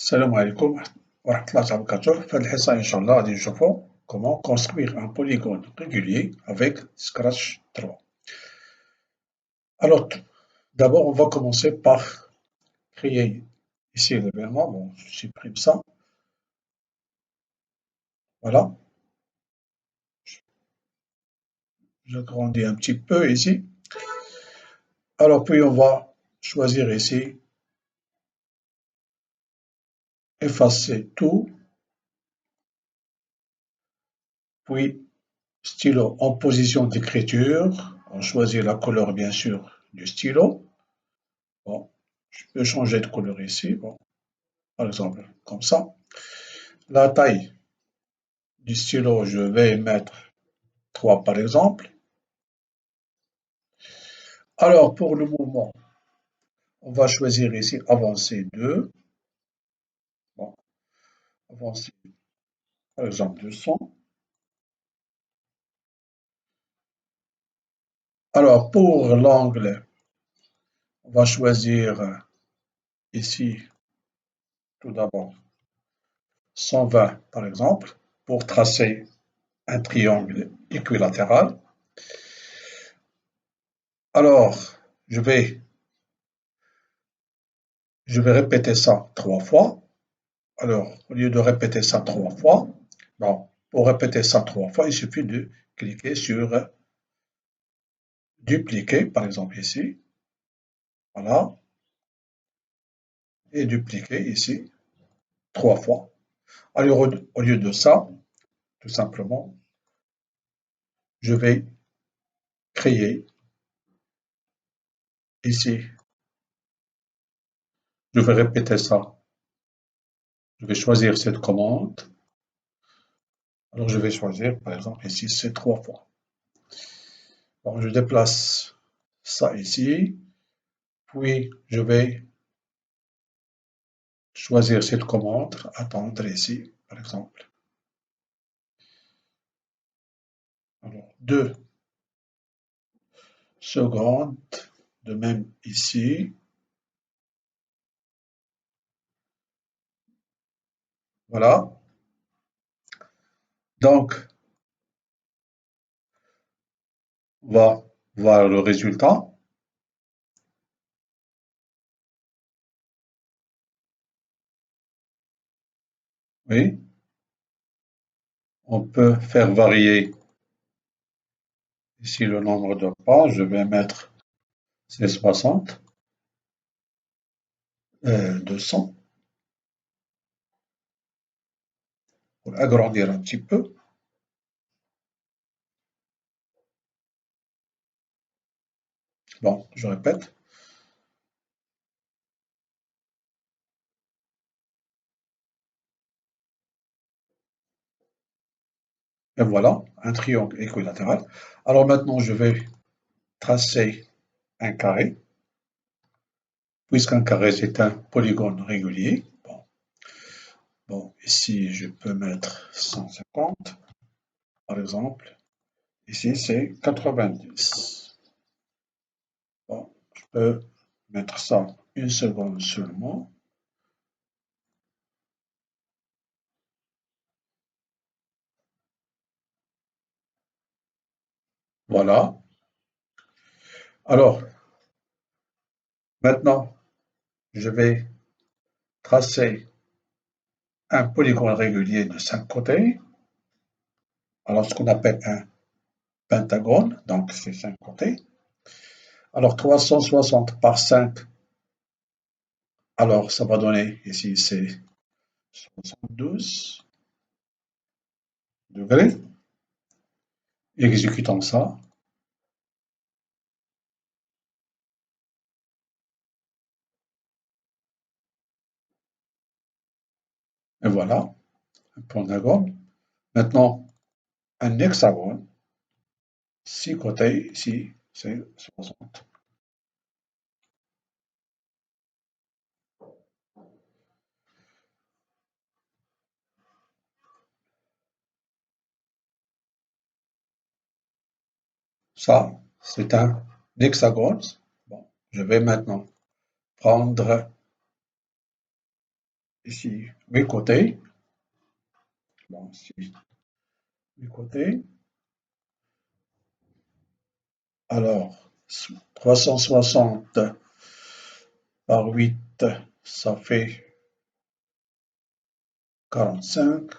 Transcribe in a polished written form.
السلام عليكم ورحمة الله وبركاته. في هذه الحصة إن شاء الله غادي نشوفو comment construire un polygone régulier avec Scratch 3. Alors, d'abord, on va commencer par créer ici l'événement. Bon, je supprime ça. Voilà. J'agrandis un petit peu ici. Alors, puis on va choisir ici effacer tout. Puis, stylo en position d'écriture. On choisit la couleur, bien sûr, du stylo. Bon, je peux changer de couleur ici. Bon, par exemple, comme ça. La taille du stylo, je vais mettre 3 par exemple. Alors, pour le mouvement, on va choisir ici avancer 2. Bon, avancer par exemple 200. Alors, pour l'angle, on va choisir ici tout d'abord 120 par exemple pour tracer un triangle équilatéral. Alors, je vais répéter ça 3 fois. Alors, au lieu de répéter ça 3 fois, bon, pour répéter ça 3 fois, il suffit de cliquer sur dupliquer, par exemple ici, voilà, et dupliquer ici 3 fois. Alors, au lieu de ça, tout simplement, je vais créer ici, je vais répéter ça. Je vais choisir cette commande. Alors, je vais choisir, par exemple, ici, c'est 3 fois. Bon, je déplace ça ici, puis je vais choisir cette commande, attendre ici, par exemple. Alors, 2 secondes, de même ici. Voilà. Donc, on va voir le résultat. Oui. On peut faire varier ici le nombre de pas. Je vais mettre c'est 60, 200 pour agrandir un petit peu. Bon, je répète. Et voilà, un triangle équilatéral. Alors maintenant, je vais tracer un carré, puisqu'un carré c'est un polygone régulier. Bon, ici je peux mettre 150, par exemple. Ici c'est 90. Bon, je peux mettre ça une seconde seulement. Voilà. Alors, maintenant, je vais tracer un polygone régulier de 5 côtés. Alors, ce qu'on appelle un pentagone, donc c'est 5 côtés. Alors, 360 par 5, alors ça va donner, ici c'est 72 degrés. Exécutons ça. Et voilà, un pentagone. Maintenant, un hexagone, 6 côtés, ici c'est 60. Ça, c'est un hexagone. Bon, je vais maintenant prendre ici 8 côtés. Bon, ici 8 côtés. Alors, 360 par 8, ça fait 45.